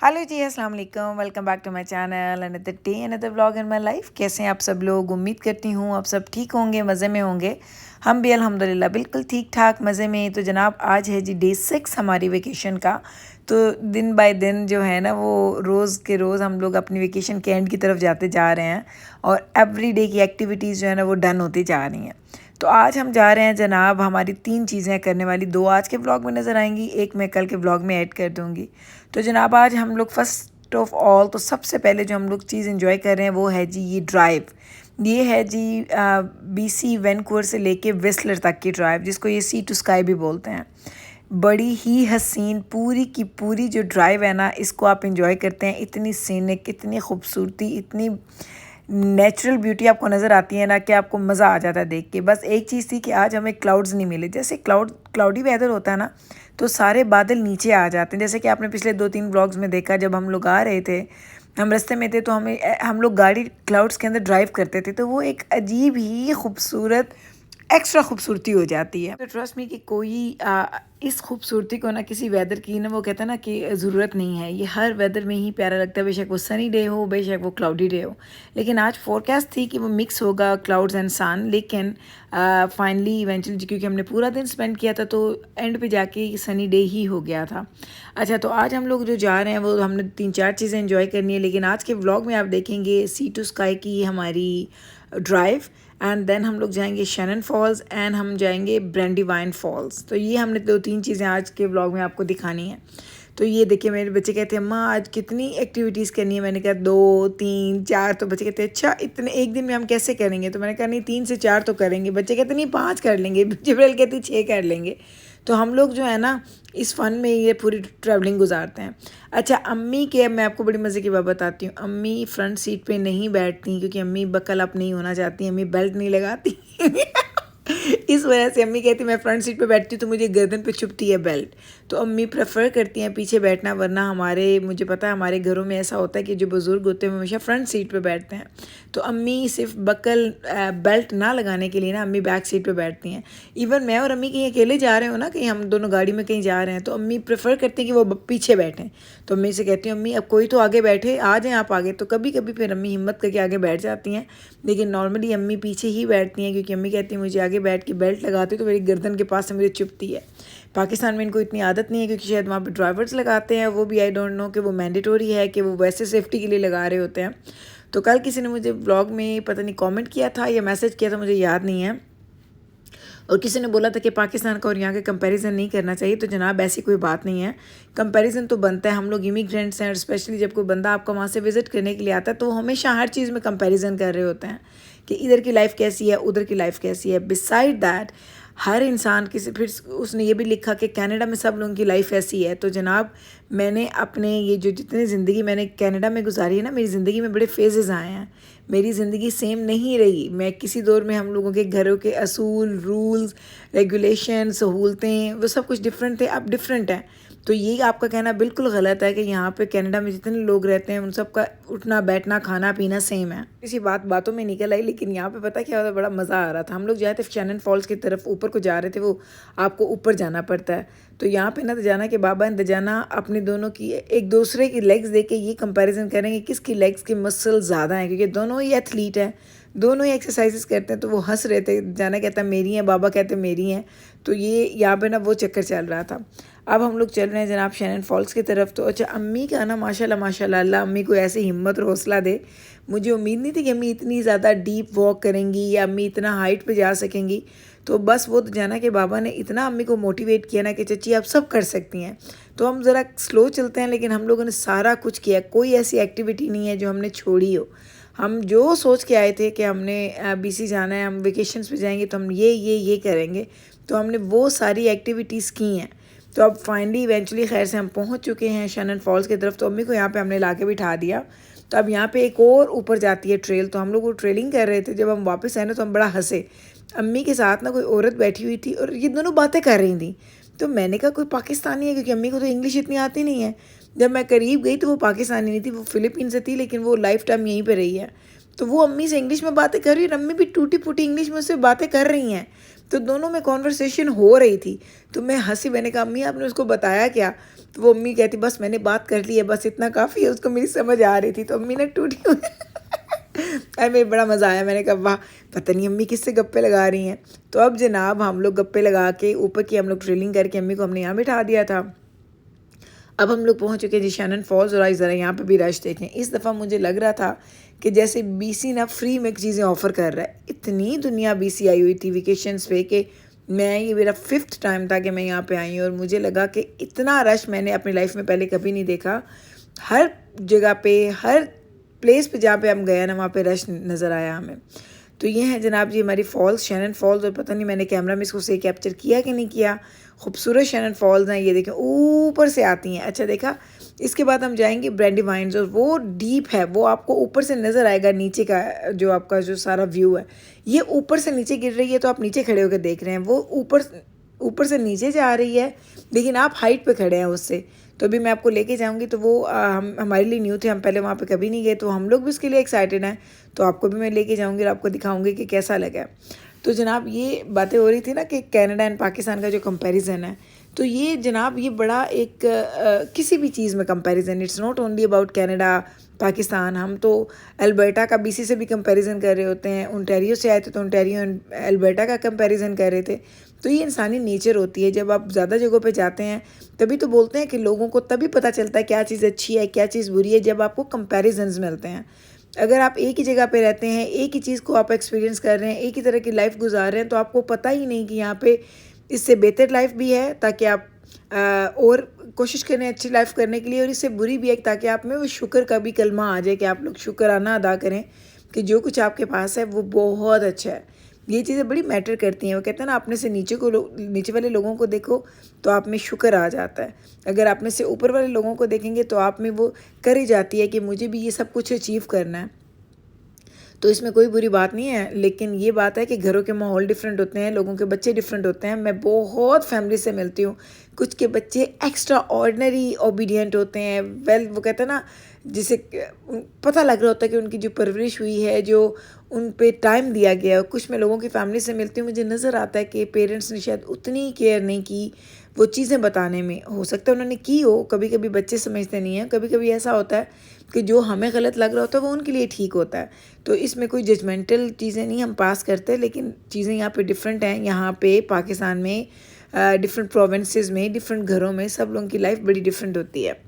Hello जी, अस्सलाम वालेकुम। Welcome back to my channel another day another vlog in my life. कैसे हैं आप सब लोग? उम्मीद करती हूँ आप सब ठीक होंगे, मज़े में होंगे। हम भी अल्हम्दुलिल्लाह बिल्कुल ठीक ठाक मज़े में। तो जनाब आज है जी डे 6 हमारी वेकेशन का। तो दिन बाय दिन जो है ना वो रोज़ के रोज़ हम लोग अपनी वेकेशन के एंड की तरफ जाते जा रहे हैं और एवरी डे की एक्टिविटीज़ जो है ना वो डन होती जा रही हैं। तो आज हम जा रहे हैं जनाब, हमारी 3 चीज़ें करने वाली, 2 आज के व्लॉग में नज़र आएंगी, एक मैं कल के व्लॉग में ऐड कर दूँगी। तो जनाब आज हम लोग फ़र्स्ट ऑफ ऑल तो सबसे पहले जो हम लोग चीज़ एंजॉय कर रहे हैं वो है जी ये ड्राइव। ये है जी BC वैनकूवर से लेके विस्लर तक की ड्राइव, जिसको ये सी टू स्काई भी बोलते हैं। बड़ी ही हसीन पूरी की पूरी जो ड्राइव है ना, इसको आप इंजॉय करते हैं। इतनी सीनिक, इतनी खूबसूरती, इतनी नेचुरल ब्यूटी आपको नज़र आती है ना कि आपको मज़ा आ जाता है देख के। बस एक चीज़ थी कि आज हमें क्लाउड्स नहीं मिले। जैसे क्लाउडी वेदर होता है ना तो सारे बादल नीचे आ जाते हैं। जैसे कि आपने पिछले 2-3 व्लॉग्स में देखा, जब हम लोग आ रहे थे, हम रास्ते में थे, तो हम लोग गाड़ी क्लाउड्स के अंदर ड्राइव करते थे, तो वो एक अजीब ही खूबसूरत एक्स्ट्रा खूबसूरती हो जाती है। तो ट्रस्ट मी कि कोई इस खूबसूरती को ना किसी वेदर की ना वो कहता है ना कि ज़रूरत नहीं है। ये हर वेदर में ही प्यारा लगता है, बेशक वो सनी डे हो, बेशक वो क्लाउडी डे हो। लेकिन आज फोरकास्ट थी कि वो मिक्स होगा क्लाउड्स एंड सन, लेकिन फाइनली इवेंचुअली क्योंकि हमने पूरा दिन स्पेंड किया था तो एंड पे जाके सनी डे ही हो गया था। अच्छा, तो आज हम लोग जो जा रहे हैं वो हमने 3-4 चीज़ें इंजॉय करनी है, लेकिन आज के व्लॉग में आप देखेंगे सी टू स्काई की हमारी ड्राइव, एंड देन हम लोग जाएंगे शैनन फॉल्स एंड हम जाएंगे ब्रांडीवाइन फॉल्स। तो ये हमने 2-3 चीज़ें आज के व्लॉग में आपको दिखानी है। तो ये देखिए, मेरे बच्चे कहते हैं अम्मा आज कितनी एक्टिविटीज़ करनी है। मैंने कहा 2, 3, 4। तो बच्चे कहते हैं अच्छा इतने एक दिन में हम कैसे करेंगे? तो मैंने कहा नहीं, 3 से 4 तो करेंगे। बच्चे कहते नहीं 5 कर लेंगे, जिब्राइल कहते 6 कर लेंगे। तो हम लोग जो है ना इस फ़न में ये पूरी ट्रैवलिंग गुजारते हैं। अच्छा, अम्मी के मैं आपको बड़ी मज़े की बात बताती हूँ। अम्मी फ्रंट सीट पे नहीं बैठती क्योंकि अम्मी बकल अप नहीं होना चाहती, अम्मी बेल्ट नहीं लगाती इस वजह से अम्मी कहती मैं फ्रंट सीट पे बैठती हूँ तो मुझे गर्दन पे चुभती है बेल्ट। तो अम्मी प्रेफर करती हैं पीछे बैठना, वरना मुझे पता है हमारे घरों में ऐसा होता है कि जो बुज़ुर्ग होते हैं वो हमेशा फ्रंट सीट पे बैठते हैं। तो अम्मी सिर्फ बकल बेल्ट ना लगाने के लिए ना अम्मी बैक सीट पे बैठती हैं। इवन मैं और अम्मी कहीं अकेले जा रहे हो ना, कहीं हम दोनों गाड़ी में कहीं जा रहे हैं, तो अम्मी प्रेफर करती हैं कि वो पीछे बैठें। तो अम्मी से कहती हूँ अम्मी अब कोई तो आगे बैठे, आ जाएँ आप आगे। तो कभी कभी फिर अम्मी हिम्मत करके आगे बैठ जाती हैं, लेकिन नॉर्मली अम्मी पीछे ही बैठती हैं क्योंकि अम्मी कहती हैं मुझे आगे बैठ के बेल्ट लगाती तो मेरी गर्दन के पास से मुझे चुभती है। पाकिस्तान में इनको इतनी आदत नहीं है क्योंकि शायद वहाँ पे ड्राइवर्स लगाते हैं, वो भी आई डोंट नो कि वो मैंडेटरी है कि वो वैसे सेफ्टी के लिए लगा रहे होते हैं। तो कल किसी ने मुझे ब्लॉग में पता नहीं कमेंट किया था या मैसेज किया था, मुझे याद नहीं है, और किसी ने बोला था कि पाकिस्तान का और यहाँ के कंपैरिजन नहीं करना चाहिए। तो जनाब ऐसी कोई बात नहीं है, कंपैरिजन तो बनता है। हम लोग इमिग्रेंट्स हैं और स्पेशली जब कोई बंदा आपका वहाँ से विज़िट करने के लिए आता है तो हमेशा हर चीज़ में कंपैरिजन कर रहे होते हैं कि इधर की लाइफ कैसी है, उधर की लाइफ कैसी है। बिसाइड दैट हर इंसान किसी, फिर उसने ये भी लिखा कि कनाडा में सब लोगों की लाइफ ऐसी है। तो जनाब मैंने अपने ये जो जितनी ज़िंदगी मैंने कनाडा में गुजारी है ना, मेरी ज़िंदगी में बड़े फेजेस आए हैं। मेरी ज़िंदगी सेम नहीं रही। मैं किसी दौर में हम लोगों के घरों के असूल, रूल्स, रेगुलेशन, सहूलतें, वो सब कुछ डिफरेंट थे, अब डिफरेंट है। तो ये आपका कहना बिल्कुल गलत है कि यहाँ पे कनाडा में जितने लोग रहते हैं उन सब का उठना बैठना खाना पीना सेम है। इसी बातों में निकल आई, लेकिन यहाँ पे पता क्या होता, बड़ा मज़ा आ रहा था। हम लोग जाए थे शैनन फॉल्स की तरफ, ऊपर को जा रहे थे, वो आपको ऊपर जाना पड़ता है। तो यहाँ पे ना दजाना के बाबा दजाना अपने दोनों की एक दूसरे की लेग्स देख के ये कंपैरिजन करेंगे किसकी लेग्स की मसल ज़्यादा है, क्योंकि दोनों ही एथलीट हैं, दोनों ही एक्सरसाइजेस करते हैं। तो वो हंस रहे थे, जाना कहता मेरी हैं, बाबा कहते मेरी हैं। तो ये यहाँ पे ना वो चक्कर चल रहा था। अब हम लोग चल रहे हैं जनाब शैनन फॉल्स की तरफ। तो अच्छा, अम्मी का ना माशाल्लाह माशाल्लाह, अल्लाह अम्मी को ऐसी हिम्मत और हौसला दे। मुझे उम्मीद नहीं थी कि अम्मी इतनी ज़्यादा डीप वॉक करेंगी या अम्मी इतना हाइट पे जा सकेंगी। तो बस वो तो जाना के बाबा ने इतना अम्मी को मोटिवेट किया ना कि चची आप सब कर सकती हैं। तो हम ज़रा स्लो चलते हैं, लेकिन हम लोगों ने सारा कुछ किया, कोई ऐसी एक्टिविटी नहीं है जो हमने छोड़ी हो। हम जो सोच के आए थे कि हमने BC जाना है, हम वेकेशंस पे जाएंगे तो हम ये करेंगे, तो हमने वो सारी एक्टिविटीज़ की हैं। तो अब फाइनली इवेंचुअली खैर से हम पहुंच चुके हैं शैनन फॉल्स की तरफ। तो अम्मी को यहाँ पे हमने ला के बिठा दिया। तो अब यहाँ पे एक और ऊपर जाती है ट्रेल। तो हम लोग वो ट्रेलिंग कर रहे थे, जब हम वापस आए ना तो हम बड़ा हंसे। अम्मी के साथ ना कोई औरत बैठी हुई थी और ये दोनों बातें कर रही थी। तो मैंने कहा कोई पाकिस्तानी है, क्योंकि अम्मी को तो इंग्लिश इतनी आती नहीं है। जब मैं करीब गई तो वो पाकिस्तानी नहीं थी, वो फ़िलिपीन से थी, लेकिन वो लाइफ टाइम यहीं पर रही है। तो वो अम्मी से इंग्लिश में बातें कर रही है और अम्मी भी टूटी फूटी इंग्लिश में उससे बातें कर रही हैं। तो दोनों में कॉन्वर्सेशन हो रही थी। तो मैं हंसी, मैंने कहा अम्मी आपने उसको बताया क्या? तो वो अम्मी कहती बस मैंने बात कर ली है, बस इतना काफ़ी है, उसको मेरी समझ आ रही थी। तो अम्मी ने टूटी अरे मेरे बड़ा मज़ा आया। मैंने कहा वाह, पता नहीं अम्मी किससे गप्पे लगा रही हैं। तो अब जनाब हम लोग गप्पे लगा के ऊपर की हम लोग ट्रेलिंग करके अम्मी को हमने यहाँ बिठा दिया था। अब हम लोग पहुँच चुके हैं जी शैनन फॉल्स और आज ज़रा यहाँ पे भी रश देखें। इस दफ़ा मुझे लग रहा था कि जैसे बीसी ना फ्री में चीज़ें ऑफ़र कर रहा है। इतनी दुनिया बीसी आई हुई थी वेकेशंस पे कि ये मेरा 5th टाइम था कि मैं यहाँ पे आई हूँ और मुझे लगा कि इतना रश मैंने अपनी लाइफ में पहले कभी नहीं देखा। हर जगह पे, हर प्लेस पे जहाँ पे हम गए ना वहाँ पे रश नज़र आया हमें। तो ये है जनाब जी हमारी फॉल्स, शैनन फॉल्स। और पता नहीं मैंने कैमरा में इसको सही कैप्चर किया कि नहीं किया। खूबसूरत शैनन फॉल्स हैं, ये देखें ऊपर से आती हैं। अच्छा देखा, इसके बाद हम जाएंगे ब्रैंडीवाइन्स और वो डीप है, वो आपको ऊपर से नज़र आएगा। नीचे का जो आपका जो सारा व्यू है, ये ऊपर से नीचे गिर रही है, तो आप नीचे खड़े होकर देख रहे हैं। वो ऊपर से नीचे जा रही है, लेकिन आप हाइट पे खड़े हैं उससे। तो अभी मैं आपको लेके जाऊंगी। तो वो हमारे लिए न्यू थे, हम पहले वहाँ पे कभी नहीं गए, तो हम लोग भी उसके लिए एक्साइटेड हैं। तो आपको भी मैं लेके जाऊंगी और आपको दिखाऊंगी कि कैसा लगा। तो जनाब ये बातें हो रही थी ना कि कनाडा एंड पाकिस्तान का जो कंपैरिजन है, तो ये जनाब ये बड़ा एक किसी भी चीज़ में comparison, it's not only about Canada Pakistan. हम तो अल्बर्टा का बीसी से भी कंपैरिजन कर रहे होते हैं, ओंटारियो से आए थे तो ओंटारियो एंड अल्बर्टा का कंपैरिजन कर रहे थे। तो ये इंसानी नेचर होती है, जब आप ज़्यादा जगहों पे जाते हैं तभी तो बोलते हैं कि लोगों को तभी पता चलता है क्या चीज़ अच्छी है क्या चीज़ बुरी है, जब आपको कंपैरिजन्स मिलते हैं। अगर आप एक ही जगह पे रहते हैं, एक ही चीज़ को आप एक्सपीरियंस कर रहे हैं, एक ही तरह की लाइफ गुजार रहे हैं, तो आपको पता ही नहीं कि यहाँ पे इससे बेहतर लाइफ भी है ताकि आप और कोशिश करें अच्छी लाइफ करने के लिए, और इससे बुरी भी है ताकि आप में वो शुक्र का भी कलमा आ जाए कि आप लोग शुक्राना अदा करें कि जो कुछ आपके पास है वो बहुत अच्छा है। ये चीज़ें बड़ी मैटर करती हैं। वो कहते हैं ना, अपने से नीचे वाले लोगों को देखो तो आप में शुक्र आ जाता है। अगर आप में से ऊपर वाले लोगों को देखेंगे तो आप में वो कर ही जाती है कि मुझे भी ये सब कुछ अचीव करना है। तो इसमें कोई बुरी बात नहीं है, लेकिन ये बात है कि घरों के माहौल डिफरेंट होते हैं, लोगों के बच्चे डिफरेंट होते हैं। मैं बहुत फैमिली से मिलती हूँ, कुछ के बच्चे एक्स्ट्रा ऑर्डिनरी ओबीडियंट होते हैं। वो कहते हैं ना, जिसे पता लग रहा होता है कि उनकी जो परवरिश हुई है, जो उन पे टाइम दिया गया है। कुछ मैं लोगों की फैमिली से मिलती हूँ, मुझे नज़र आता है कि पेरेंट्स ने शायद उतनी केयर नहीं की वो चीज़ें बताने में। हो सकता है उन्होंने की हो, कभी कभी बच्चे समझते नहीं हैं, कभी कभी ऐसा होता है कि जो हमें गलत लग रहा होता है वो उनके लिए ठीक होता है। तो इसमें कोई जजमेंटल चीज़ें नहीं हम पास करते, लेकिन चीज़ें यहाँ पे डिफरेंट हैं। यहाँ पे पाकिस्तान में डिफरेंट प्रोविंसेस में, डिफरेंट घरों में सब लोगों की लाइफ बड़ी डिफरेंट होती है।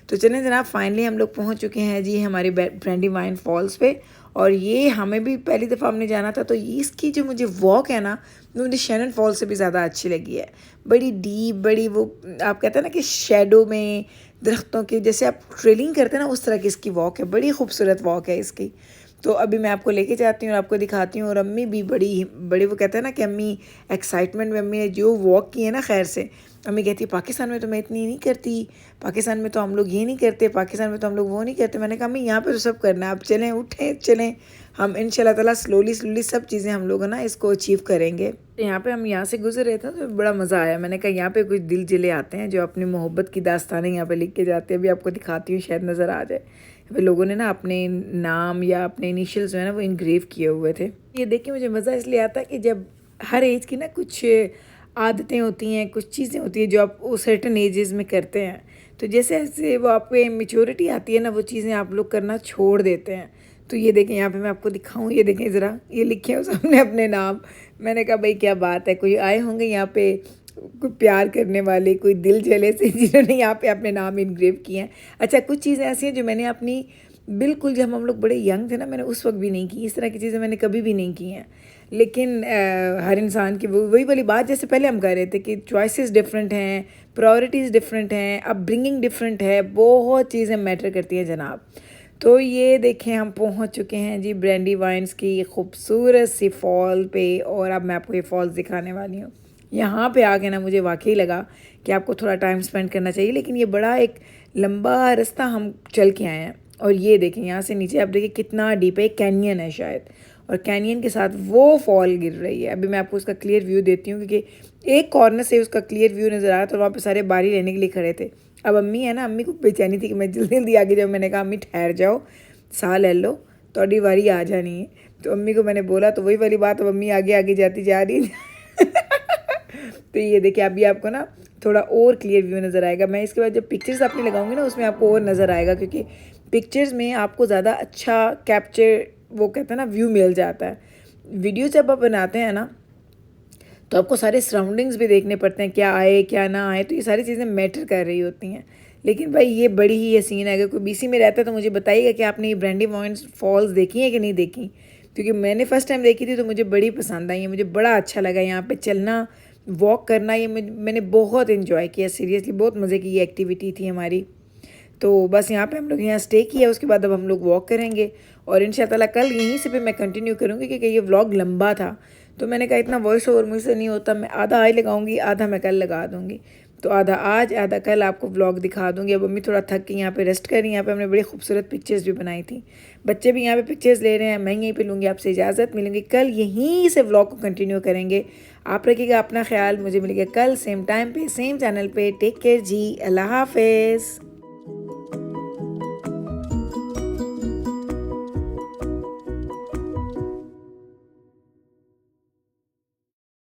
तो चलें जनाब, फाइनली हम लोग पहुँच चुके हैं जी हमारे ब्रैंडीवाइन फॉल्स पे। और ये हमें भी पहली दफ़ा हमने जाना था, तो इसकी जो मुझे वॉक है ना, वो मुझे शैनन फॉल्स से भी ज़्यादा अच्छी लगी है। बड़ी डीप, बड़ी वो आप कहते हैं ना कि शेडो में दरख्तों के जैसे आप ट्रेलिंग करते हैं ना, उस तरह की इसकी वॉक है। बड़ी खूबसूरत वॉक है इसकी। तो अभी मैं आपको लेके जाती हूँ और आपको दिखाती हूँ। और अम्मी भी बड़ी वो कहते हैं ना कि अम्मी एक्साइटमेंट में, अम्मी ने जो वॉक की है ना, खैर से अम्मी कहती है पाकिस्तान में तो मैं इतनी नहीं करती, पाकिस्तान में तो हम लोग ये नहीं करते, पाकिस्तान में तो हम लोग वो नहीं करते। मैंने कहा अम्मी यहाँ पे तो सब करना है, आप चलें, उठें चलें, हम इंशाल्लाह ताला स्लोली सब चीज़ें हम लोग ना इसको अचीव करेंगे। यहाँ पे हम यहाँ से गुजर रहे थे तो बड़ा मज़ा आया। मैंने कहा यहाँ पे कुछ दिल जिले आते हैं जो अपनी मोहब्बत की दास्तानें यहाँ पे लिख के जाते हैं। अभी आपको दिखाती हूँ, शायद नज़र आ जाए। फिर लोगों ने ना अपने नाम या अपने इनिशियल्स जो है ना वो इनग्रेव किए हुए थे। ये देख के मुझे मज़ा इसलिए आता है कि जब हर एज की ना कुछ आदतें होती हैं, कुछ चीज़ें होती हैं जो आप वो सर्टन एजेस में करते हैं, तो जैसे जैसे वो आप पे मेच्योरिटी आती है ना, वो चीज़ें आप लोग करना छोड़ देते हैं। तो ये देखें, यहाँ पे मैं आपको दिखाऊं, ये देखें ज़रा, ये लिखे हैं सामने अपने नाम। मैंने कहा भाई क्या बात है, कोई आए होंगे यहाँ पे, कोई प्यार करने वाले, कोई दिल जले से, जिन्होंने यहाँ पे अपने नाम इनग्रेव किए हैं। अच्छा, कुछ चीज़ें ऐसी हैं जो मैंने अपनी बिल्कुल जब हम लोग बड़े यंग थे ना, मैंने उस वक्त भी नहीं की। इस तरह की चीज़ें मैंने कभी भी नहीं की हैं। लेकिन हर इंसान की वही वाली बात, जैसे पहले हम कह रहे थे कि चॉइसेस डिफरेंट हैं, प्रायोरिटीज़ डिफरेंट हैं, अपब्रिंगिंग डिफरेंट है, बहुत चीज़ें मैटर करती हैं जनाब। तो ये देखें, हम पहुंच चुके हैं जी ब्रैंडीवाइन्स की खूबसूरत सी फॉल पे। और अब मैं आपको ये फॉल्स दिखाने वाली हूँ। यहाँ पे आके ना मुझे वाकई लगा कि आपको थोड़ा टाइम स्पेंड करना चाहिए, लेकिन ये बड़ा एक लंबा रास्ता हम चल के आए हैं। और ये देखें, यहाँ से नीचे आप देखिए कितना डीप है, कैनियन है शायद, और कैनियन के साथ वो फॉल गिर रही है। अभी मैं आपको उसका क्लियर व्यू देती हूँ, क्योंकि एक कॉर्नर से उसका क्लियर व्यू नज़र आ रहा था, वहाँ पे सारे बारी लेने के लिए खड़े थे। अब अम्मी है ना, अम्मी को बेचैनी थी कि मैं जल्दी जल्दी आगे जाऊँ। मैंने कहा अम्मी ठहर जाओ, साह ले लो, थोड़ी बारी आ जानी है। तो अम्मी को मैंने बोला तो वही वाली बात, अब अम्मी आगे आगे जाती जा रही है। तो ये देखिए अभी आपको ना थोड़ा और क्लियर व्यू नज़र आएगा। मैं इसके बाद जब पिक्चर्स अपनी लगाऊंगी ना उसमें आपको और नज़र आएगा, क्योंकि पिक्चर्स में आपको ज़्यादा अच्छा कैप्चर वो कहते हैं ना व्यू मिल जाता है। वीडियो जब आप बनाते हैं ना तो आपको सारे सराउंडिंग्स भी देखने पड़ते हैं, क्या आए क्या ना आए, तो ये सारी चीज़ें मैटर कर रही होती हैं। लेकिन भाई ये बड़ी ही हसीन है। अगर कोई बीसी में रहता है तो मुझे बताइएगा कि आपने ये ब्रैंडी फॉल्स देखी है कि नहीं देखी, क्योंकि मैंने फ़र्स्ट टाइम देखी थी तो मुझे बड़ी पसंद आई है। मुझे बड़ा अच्छा लगा यहाँ पे चलना, वॉक करना, ये मैंने बहुत इन्जॉय किया। सीरियसली बहुत मज़े की ये एक्टिविटी थी हमारी। तो बस यहाँ पे हम लोग यहाँ स्टे किया, उसके बाद अब हम लोग वॉक करेंगे और इंशाअल्लाह कल यहीं से भी मैं कंटिन्यू करूँगी, क्योंकि ये व्लॉग लंबा था। तो मैंने कहा इतना वॉइस ओवर मुझसे नहीं होता, मैं आधा आज लगाऊंगी, आधा मैं कल लगा दूँगी। तो आधा आज आधा कल आपको व्लॉग दिखा दूँगी। अब अम्मी थोड़ा थक के यहाँ पे रेस्ट कर रही हैं। यहाँ पे हमने बड़ी खूबसूरत पिक्चर्स भी बनाई थी, बच्चे भी यहाँ पे पिक्चर्स ले रहे हैं। मैं यहीं पे लूँगी आपसे इजाज़त, मिलूँगी कल यहीं से व्लॉग को कंटिन्यू करेंगे। आप रखिएगा अपना ख्याल, मुझे मिलेगा कल सेम टाइम पे सेम चैनल पे। टेक केयर जी, अल्लाह हाफिज़।